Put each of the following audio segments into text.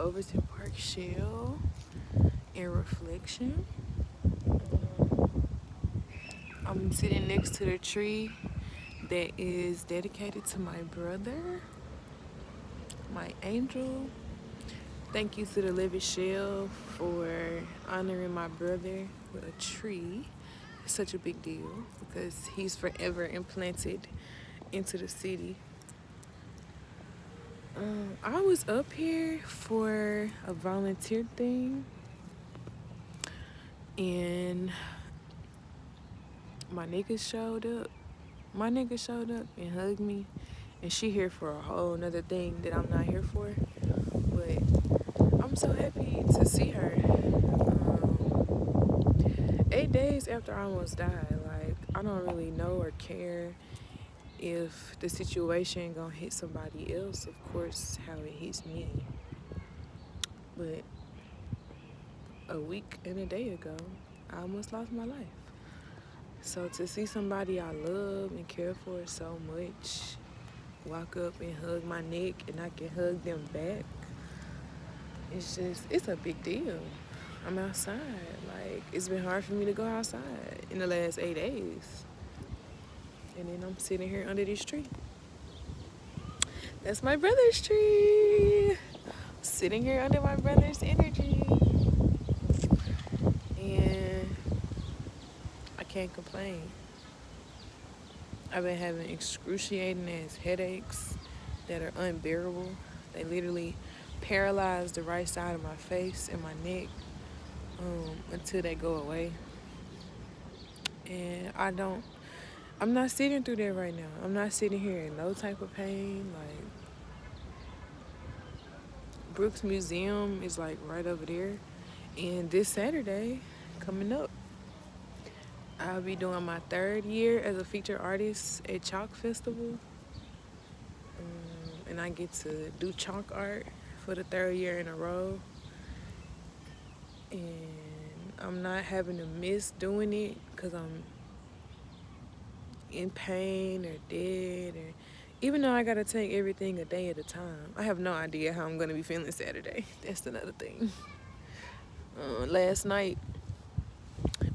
Overton Park shell in reflection. I'm sitting next to the tree that is dedicated to my brother, my angel. Thank you to the Living Shell for honoring my brother with a tree. It's such a big deal because he's forever implanted into the city. I was up here for a volunteer thing, and my nigga showed up. My nigga showed up and hugged me, and she here for a whole nother thing that I'm not here for. But I'm so happy to see her. 8 days after I almost died, like I don't really know or care if the situation gonna hit somebody else. Of course, how it hits me. But a week and a day ago, I almost lost my life. So to see somebody I love and care for so much walk up and hug my neck and I can hug them back, it's a big deal. I'm outside. Like, it's been hard for me to go outside in the last 8 days. And then I'm sitting here under this tree. That's my brother's tree. Sitting here under my brother's energy. And I can't complain. I've been having excruciating ass headaches that are unbearable. They literally paralyze the right side of my face and my neck until they go away. And I'm not sitting through that right now. I'm not sitting here in no type of pain. Like, Brooks Museum is like right over there. And this Saturday, coming up, I'll be doing my 3rd year as a featured artist at Chalk Festival. And I get to do chalk art for the 3rd year in a row. And I'm not having to miss doing it because I'm in pain or dead, or even though I gotta take everything a day at a time. I have no idea how I'm gonna be feeling Saturday. That's another thing. Last night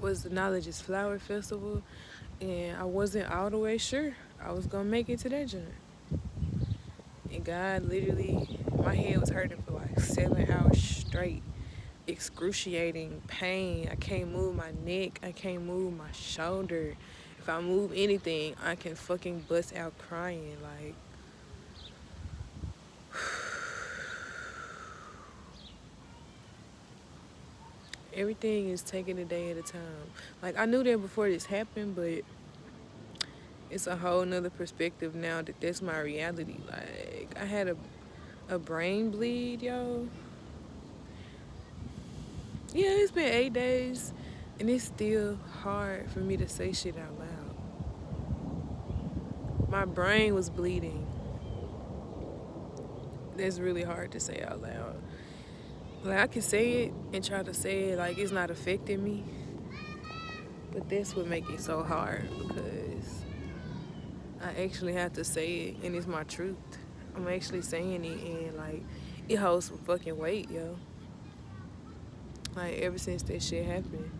was the Knowledge is Flower Festival, and I wasn't all the way sure I was gonna make it to that joint. And God literally, my head was hurting for like 7 hours straight. Excruciating pain. I can't move my neck. I can't move my shoulder. If I move anything, I can fucking bust out crying. Like, everything is taking a day at a time. Like, I knew that before this happened, but it's a whole nother perspective now that that's my reality. Like, I had a brain bleed, yo. Yeah, it's been 8 days, and it's still hard for me to say shit out loud. My brain was bleeding. That's really hard to say out loud. Like, I can say it and try to say it like it's not affecting me, but that's what makes it so hard because I actually have to say it and it's my truth. I'm actually saying it and like it holds some fucking weight, yo. Like, ever since that shit happened,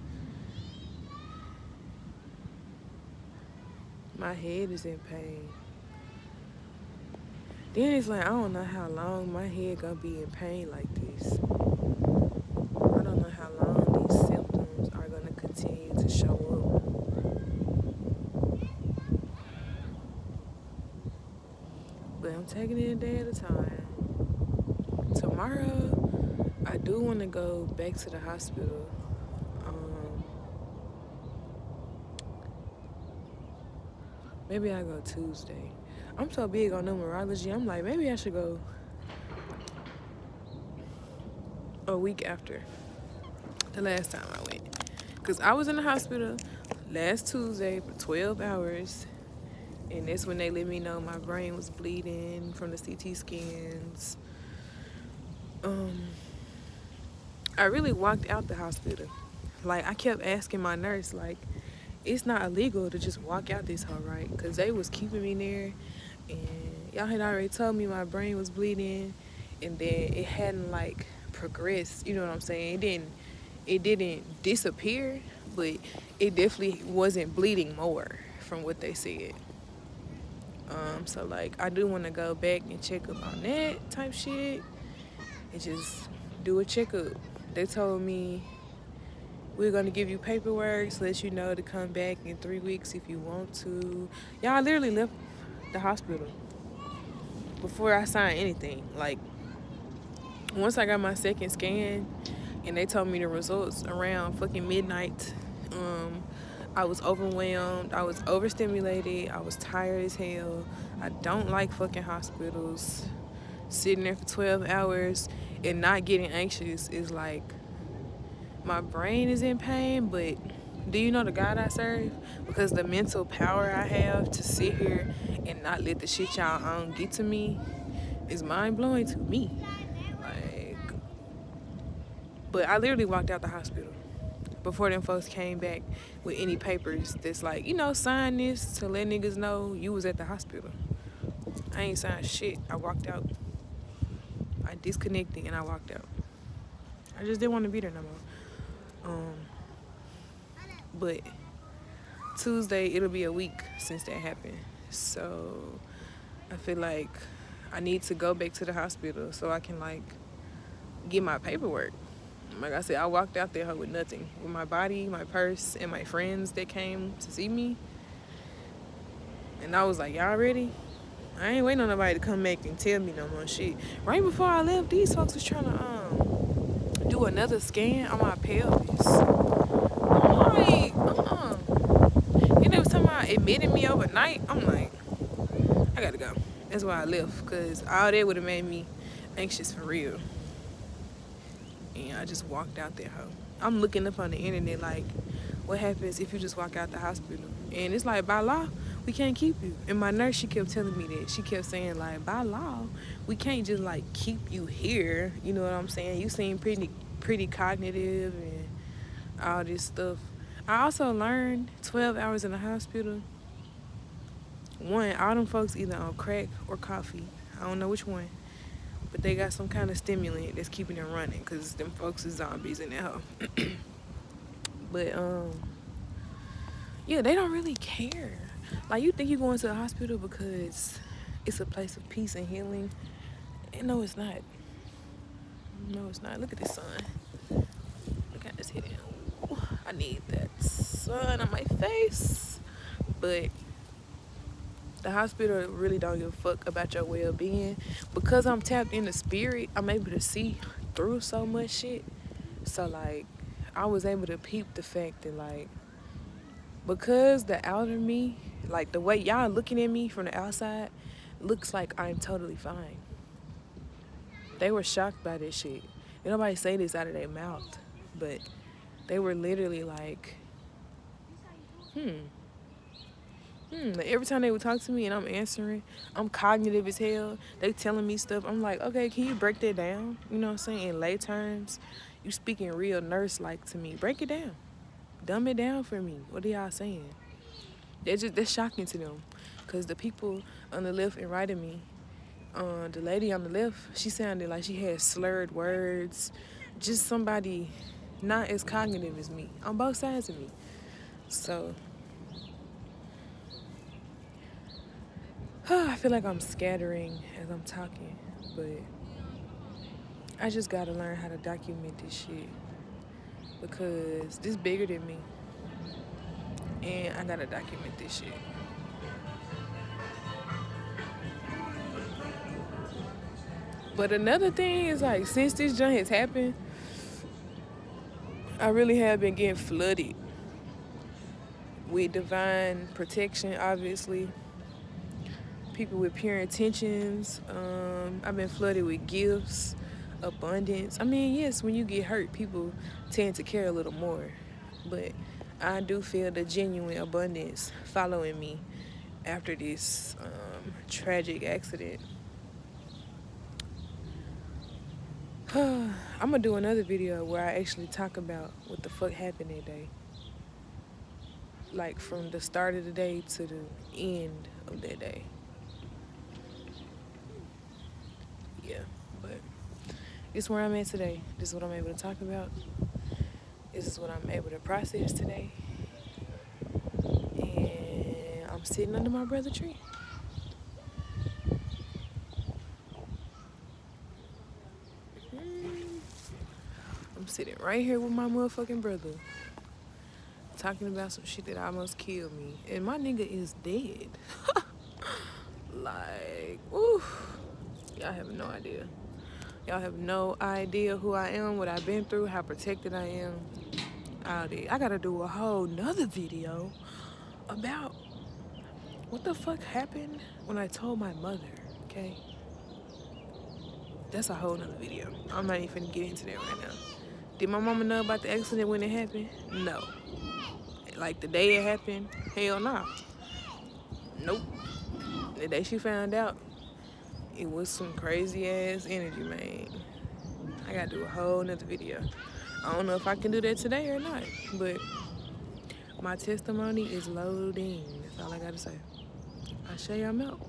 my head is in pain. Then it's like, I don't know how long my head gonna be in pain like this. I don't know how long these symptoms are gonna continue to show up. But I'm taking it a day at a time. Tomorrow, I do want to go back to the hospital. Maybe I go Tuesday. I'm so big on numerology. I'm like, maybe I should go a week after the last time I went. Because I was in the hospital last Tuesday for 12 hours. And that's when they let me know my brain was bleeding from the CT scans. I really walked out the hospital. Like, I kept asking my nurse, like, it's not illegal to just walk out this hoe, right? Because they was keeping me there. And y'all had already told me my brain was bleeding. And then it hadn't, like, progress. You know what I'm saying? It didn't disappear, but it definitely wasn't bleeding more from what they said. So like I do want to go back and check up on that type shit and just do a checkup. They told me we're gonna give you paperwork so that you know to come back in 3 weeks if you want to. Y'all literally left the hospital before I signed anything. Like once I got my second scan and they told me the results around fucking midnight, I was overwhelmed, I was overstimulated, I was tired as hell. I don't like fucking hospitals. Sitting there for 12 hours and not getting anxious is like my brain is in pain, but do you know the God I serve? Because the mental power I have to sit here and not let the shit y'all own get to me is mind blowing to me. Like, but I literally walked out the hospital before them folks came back with any papers that's like, sign this to let niggas know you was at the hospital. I ain't signed shit. I walked out. I disconnected and I walked out. I just didn't want to be there no more. But Tuesday, it'll be a week since that happened. So I feel like I need to go back to the hospital so I can like get my paperwork. Like I said, I walked out there with nothing. With my body, my purse, and my friends that came to see me. And I was like, y'all ready? I ain't waiting on nobody to come back and tell me no more shit. Right before I left, these folks was trying to do another scan on my pelvis. I'm like, And they was talking about admitting me overnight. I'm like, I gotta go. That's why I left, because all that would have made me anxious for real. And I just walked out there, hoe. I'm looking up on the internet like, what happens if you just walk out the hospital? And it's like, by law, we can't keep you. And my nurse, she kept telling me that. She kept saying, like, by law, we can't just, like, keep you here. You know what I'm saying? You seem pretty cognitive and all this stuff. I also learned 12 hours in the hospital. One, all them folks either on crack or coffee. I don't know which one. But they got some kind of stimulant that's keeping them running because them folks is zombies in that hoe. But, yeah, they don't really care. Like, you think you're going to the hospital because it's a place of peace and healing. And no, it's not. No, it's not. Look at this sun. Look at this head. I need that sun on my face. But the hospital really don't give a fuck about your well-being. Because I'm tapped in the spirit, I'm able to see through so much shit. So, like, I was able to peep the fact that, like, because the outer me, like, the way y'all looking at me from the outside looks like I'm totally fine. They were shocked by this shit. And nobody say this out of their mouth, but they were literally like, Like every time they would talk to me and I'm answering, I'm cognitive as hell. They telling me stuff. I'm like, okay, can you break that down? You know what I'm saying? In lay terms, you speaking real nurse-like to me. Break it down. Dumb it down for me. What are y'all saying? That's shocking to them. Because the people on the left and right of me, the lady on the left, she sounded like she had slurred words. Just somebody not as cognitive as me. On both sides of me. So I feel like I'm scattering as I'm talking, but I just gotta learn how to document this shit because this bigger than me, and I gotta document this shit. But another thing is like, since this junk has happened, I really have been getting flooded with divine protection, obviously. People with pure intentions. I've been flooded with gifts, abundance. I mean, yes, when you get hurt, people tend to care a little more. But I do feel the genuine abundance following me after this tragic accident. I'm gonna do another video where I actually talk about what the fuck happened that day. Like from the start of the day to the end of that day. Yeah, but This is where I'm at today. This is what I'm able to talk about. This is what I'm able to process today. And I'm sitting under my brother's tree. I'm sitting right here with my motherfucking brother. Talking about some shit that almost killed me. And my nigga is dead. Like, oof. Y'all have no idea. Y'all have no idea who I am, what I've been through, how protected I am. All that. I gotta do a whole nother video about what the fuck happened when I told my mother, okay? That's a whole nother video. I'm not even finna get into that right now. Did my mama know about the accident when it happened? No. Like the day it happened? Hell no. Nope. The day she found out, it was some crazy ass energy, man. I gotta do a whole nother video. I don't know if I can do that today or not, but my testimony is loading. That's all I gotta say. I'll show y'all out.